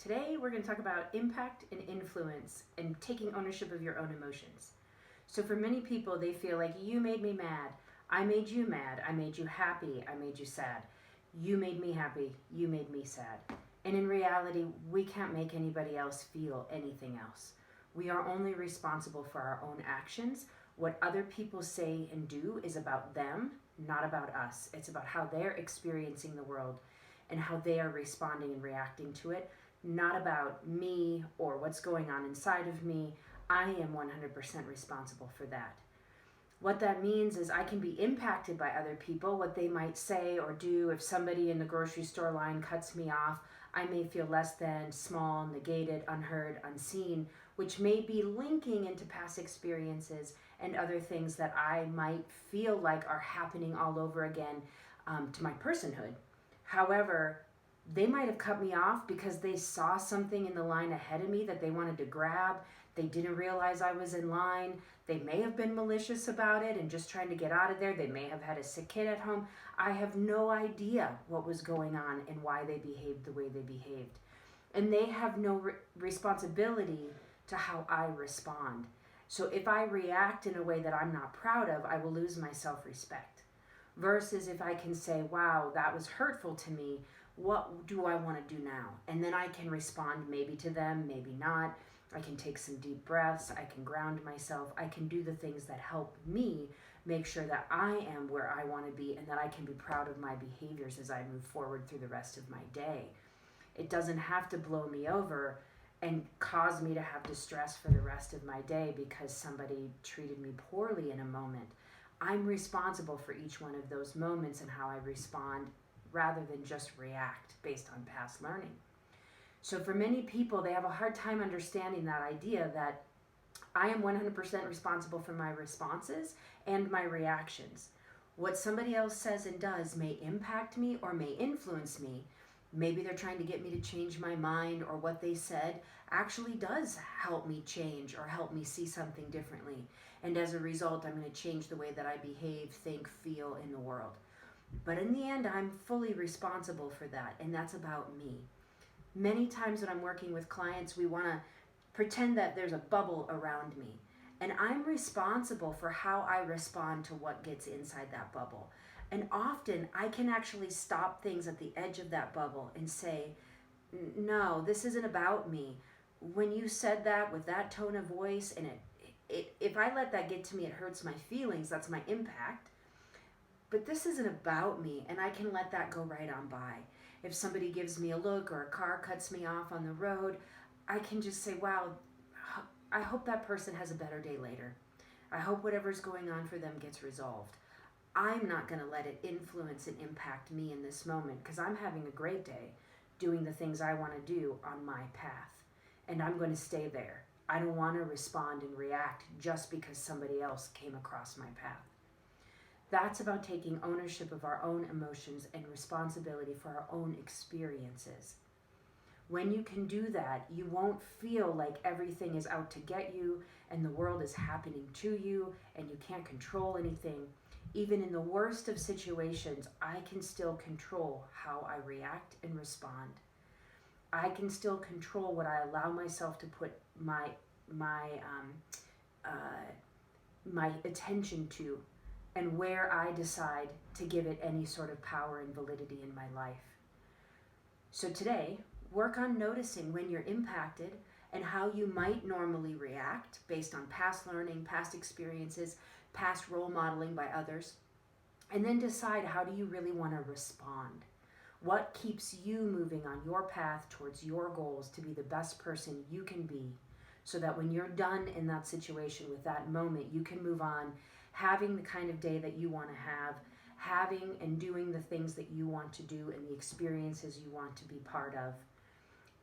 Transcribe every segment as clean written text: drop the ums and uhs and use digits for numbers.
Today we're going to talk about impact and influence and taking ownership of your own emotions. So for many people, they feel like you made me mad, I made you mad, I made you happy, I made you sad. You made me happy, you made me sad. And in reality, we can't make anybody else feel anything else. We are only responsible for our own actions. What other people say and do is about them, not about us. It's about how they're experiencing the world and how they are responding and reacting to it, not about me or what's going on inside of me. I am 100% responsible for that. What that means is I can be impacted by other people, what they might say or do. If somebody in the grocery store line cuts me off, I may feel less than, small, negated, unheard, unseen, which may be linking into past experiences and other things that I might feel like are happening all over again to my personhood. However, they might have cut me off because they saw something in the line ahead of me that they wanted to grab. They didn't realize I was in line. They may have been malicious about it and just trying to get out of there. They may have had a sick kid at home. I have no idea what was going on and why they behaved the way they behaved. And they have no responsibility to how I respond. So if I react in a way that I'm not proud of, I will lose my self-respect. Versus if I can say, wow, that was hurtful to me, what do I want to do now? And then I can respond maybe to them, maybe not. I can take some deep breaths. I can ground myself. I can do the things that help me make sure that I am where I want to be and that I can be proud of my behaviors as I move forward through the rest of my day. It doesn't have to blow me over and cause me to have distress for the rest of my day because somebody treated me poorly in a moment. I'm responsible for each one of those moments and how I respond rather than just react based on past learning. So for many people, they have a hard time understanding that idea that I am 100% responsible for my responses and my reactions. What somebody else says and does may impact me or may influence me. Maybe they're trying to get me to change my mind, or what they said actually does help me change or help me see something differently. And as a result, I'm going to change the way that I behave, think, feel in the world. But in the end, I'm fully responsible for that, and that's about me. Many times when I'm working with clients, we want to pretend that there's a bubble around me, and I'm responsible for how I respond to what gets inside that bubble. And often I can actually stop things at the edge of that bubble and say, no, this isn't about me. When you said that with that tone of voice, and if I let that get to me, it hurts my feelings. That's my impact. But this isn't about me, and I can let that go right on by. If somebody gives me a look or a car cuts me off on the road, I can just say, wow, I hope that person has a better day later. I hope whatever's going on for them gets resolved. I'm not going to let it influence and impact me in this moment because I'm having a great day doing the things I want to do on my path. And I'm going to stay there. I don't want to respond and react just because somebody else came across my path. That's about taking ownership of our own emotions and responsibility for our own experiences. When you can do that, you won't feel like everything is out to get you and the world is happening to you and you can't control anything. Even in the worst of situations, I can still control how I react and respond. I can still control what I allow myself to put my attention to, and where I decide to give it any sort of power and validity in my life. So today, work on noticing when you're impacted and how you might normally react based on past learning, past experiences, past role modeling by others, and then decide how do you really want to respond. What keeps you moving on your path towards your goals to be the best person you can be, so that when you're done in that situation with that moment, you can move on having the kind of day that you want to have, having and doing the things that you want to do and the experiences you want to be part of,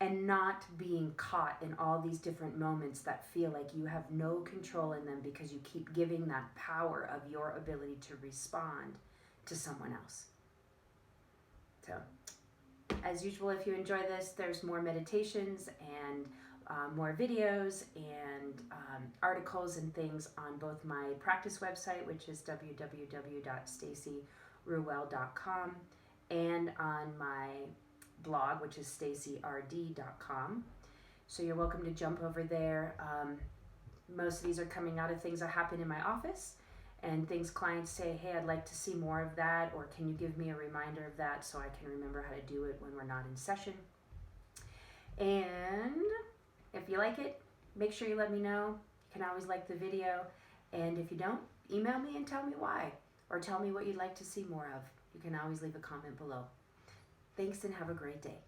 and not being caught in all these different moments that feel like you have no control in them because you keep giving that power of your ability to respond to someone else. So, as usual, if you enjoy this, there's more meditations and more videos and articles and things on both my practice website, which is www.stacyreuelle.com, and on my blog, which is stacyrd.com. So you're welcome to jump over there. Most of these are coming out of things that happen in my office and things clients say, hey, I'd like to see more of that, or can you give me a reminder of that so I can remember how to do it when we're not in session. And if you like it, make sure you let me know. You can always like the video. And if you don't, email me and tell me why, or tell me what you'd like to see more of. You can always leave a comment below. Thanks and have a great day.